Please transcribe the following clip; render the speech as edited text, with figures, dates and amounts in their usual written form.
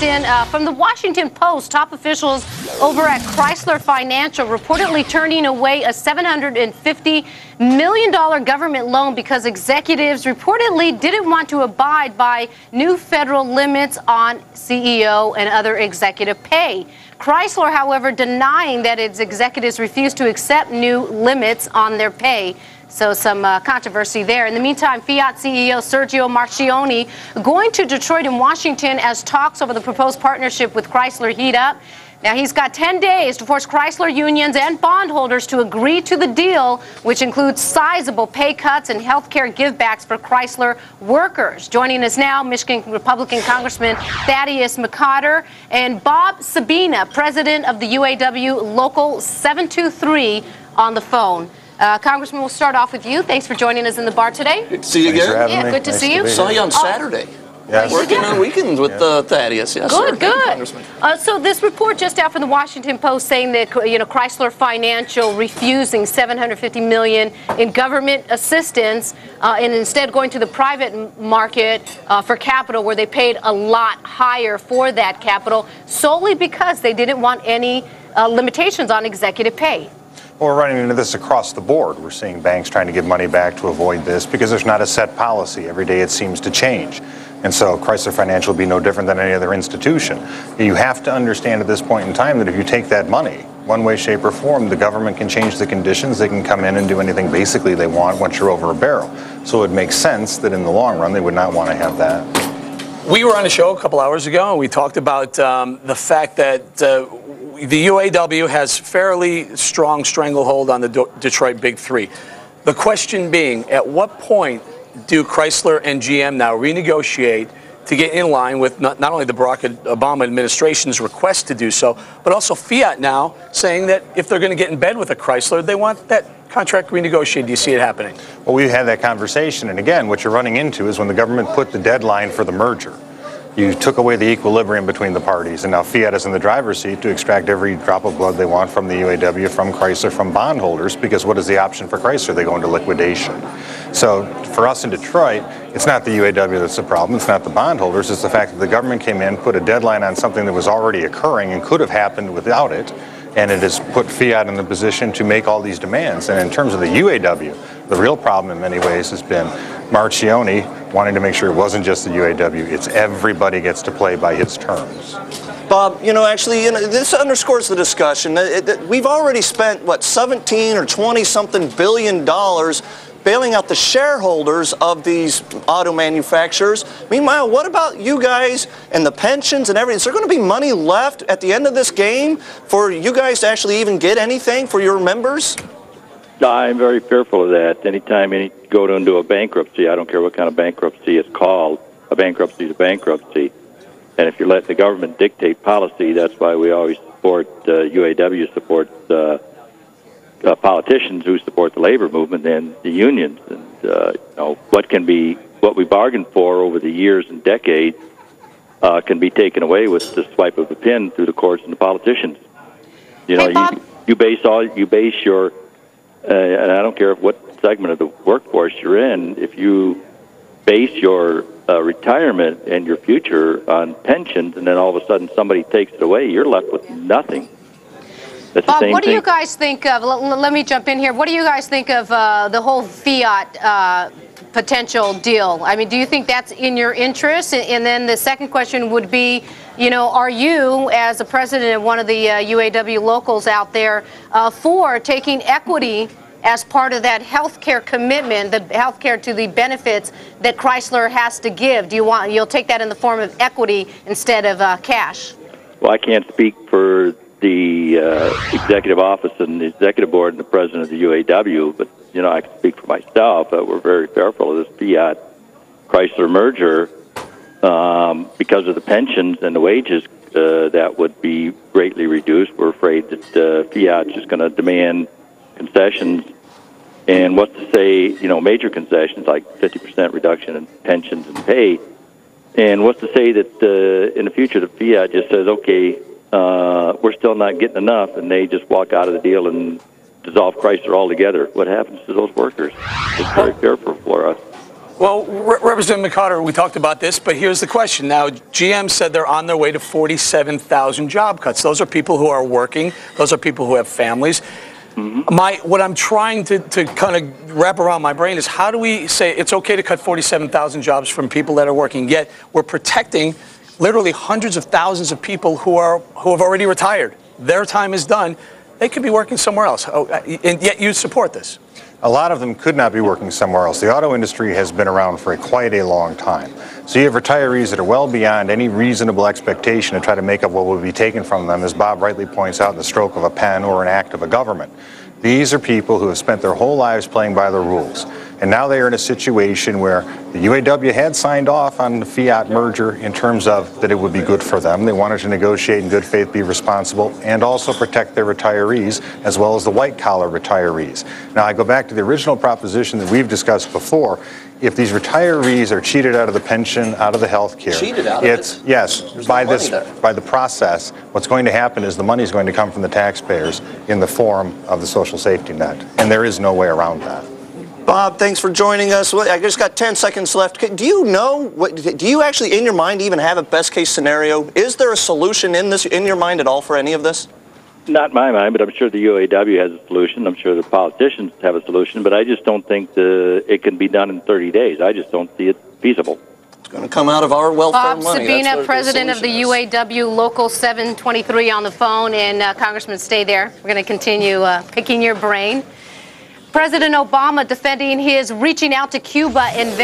Washington. From the Washington Post, top officials over at Chrysler Financial reportedly turning away a $750 million government loan because executives reportedly didn't want to abide by new federal limits on CEO and other executive pay. Chrysler, however, denying that its executives refused to accept new limits on their pay. So some controversy there. In the meantime, Fiat CEO Sergio Marchionne going to Detroit and Washington as talks over the proposed partnership with Chrysler heat up. Now, he's got 10 days to force Chrysler unions and bondholders to agree to the deal, which includes sizable pay cuts and health care givebacks for Chrysler workers. Joining us now, Michigan Republican Congressman Thaddeus McCotter and Bob Sabina, president of the UAW Local 723, on the phone. Congressman, we'll start off with you. Thanks for joining us in the bar today. Good to see you again. Yeah, good to see you. Saw you on Saturday. Yes. Working on weekends with Thaddeus. Yes, good, sir. good. So this report just out from the Washington Post saying that Chrysler Financial refusing $750 million in government assistance and instead going to the private market for capital, where they paid a lot higher for that capital solely because they didn't want any limitations on executive pay. Well, we're running into this across the board. We're seeing banks trying to give money back to avoid this because there's not a set policy. Every day it seems to change. And so Chrysler Financial will be no different than any other institution. You have to understand at this point in time that if you take that money, one way, shape, or form, the government can change the conditions. They can come in and do anything basically they want once you're over a barrel. So it makes sense that in the long run they would not want to have that. We were on a show a couple hours ago, and we talked about the fact that the UAW has fairly strong stranglehold on the Detroit Big Three. The question being, at what point do Chrysler and GM now renegotiate to get in line with not only the Barack Obama administration's request to do so, but also Fiat now saying that if they're going to get in bed with a Chrysler, they want that contract renegotiated? Do you see it happening? Well, we had that conversation, and again, what you're running into is when the government put the deadline for the merger, you took away the equilibrium between the parties, and now Fiat is in the driver's seat to extract every drop of blood they want from the UAW, from Chrysler, from bondholders, because what is the option for Chrysler? They go into liquidation. So for us in Detroit, it's not the UAW that's the problem, it's not the bondholders, it's the fact that the government came in, put a deadline on something that was already occurring and could have happened without it, and it has put Fiat in the position to make all these demands. And in terms of the UAW, the real problem in many ways has been Marchionne wanting to make sure it wasn't just the UAW, it's everybody gets to play by his terms. Bob, actually, this underscores the discussion. We've already spent, what, 17 or 20-something billion dollars bailing out the shareholders of these auto manufacturers. Meanwhile, what about you guys and the pensions and everything? Is there going to be money left at the end of this game for you guys to actually even get anything for your members? I'm very fearful of that. Anytime you go into a bankruptcy, I don't care what kind of bankruptcy it's called, a bankruptcy is a bankruptcy. And if you let the government dictate policy, that's why we always support, UAW supports politicians who support the labor movement and the unions. And what we bargained for over the years and decades can be taken away with the swipe of a pen through the courts and the politicians. You base your and I don't care what segment of the workforce you're in, if you base your retirement and your future on pensions, and then all of a sudden somebody takes it away, you're left with nothing. That's Bob, what do you guys think of, let me jump in here, what do you guys think of the whole Fiat potential deal? I mean, do you think that's in your interest? And then the second question would be, are you, as a president of one of the UAW locals out there, for taking equity as part of that health care commitment, the health care to the benefits that Chrysler has to give? You'll take that in the form of equity instead of cash? Well, I can't speak for the executive office and the executive board and the president of the UAW, but I can speak for myself. We're very fearful of this Fiat Chrysler merger because of the pensions and the wages that would be greatly reduced. We're afraid that Fiat is going to demand concessions, and what's to say, major concessions like 50% reduction in pensions and pay. And what's to say that in the future the Fiat just says, okay, we're still not getting enough, and they just walk out of the deal and dissolve Chrysler altogether? What happens to those workers? It's very fearful for us. Well, Representative McCotter, we talked about this, but here's the question. Now, GM said they're on their way to 47,000 job cuts. Those are people who are working. Those are people who have families. What I'm trying to kind of wrap around my brain is, how do we say it's okay to cut 47,000 jobs from people that are working, yet we're protecting literally hundreds of thousands of people who have already retired? Their time is done. They could be working somewhere else, and yet you support this. A lot of them could not be working somewhere else. The auto industry has been around for quite a long time. So you have retirees that are well beyond any reasonable expectation to try to make up what would be taken from them, as Bob rightly points out, in the stroke of a pen or an act of a government. These are people who have spent their whole lives playing by the rules. And now they are in a situation where the UAW had signed off on the Fiat merger in terms of that it would be good for them. They wanted to negotiate in good faith, be responsible, and also protect their retirees as well as the white-collar retirees. Now, I go back to the original proposition that we've discussed before. If these retirees are cheated out of the pension, out of the health care, cheated out of it? Yes, by the process, what's going to happen is the money is going to come from the taxpayers in the form of the social safety net, and there is no way around that. Bob, thanks for joining us. I just got 10 seconds left. Do you know, do you actually in your mind even have a best case scenario? Is there a solution in your mind at all for any of this? Not in my mind, but I'm sure the UAW has a solution. I'm sure the politicians have a solution, but I just don't think it can be done in 30 days. I just don't see it feasible. It's going to come out of our welfare Bob money. Sabina, president of the UAW Local 723 on the phone, and Congressman, stay there. We're going to continue picking your brain. President Obama defending his reaching out to Cuba in Venezuela.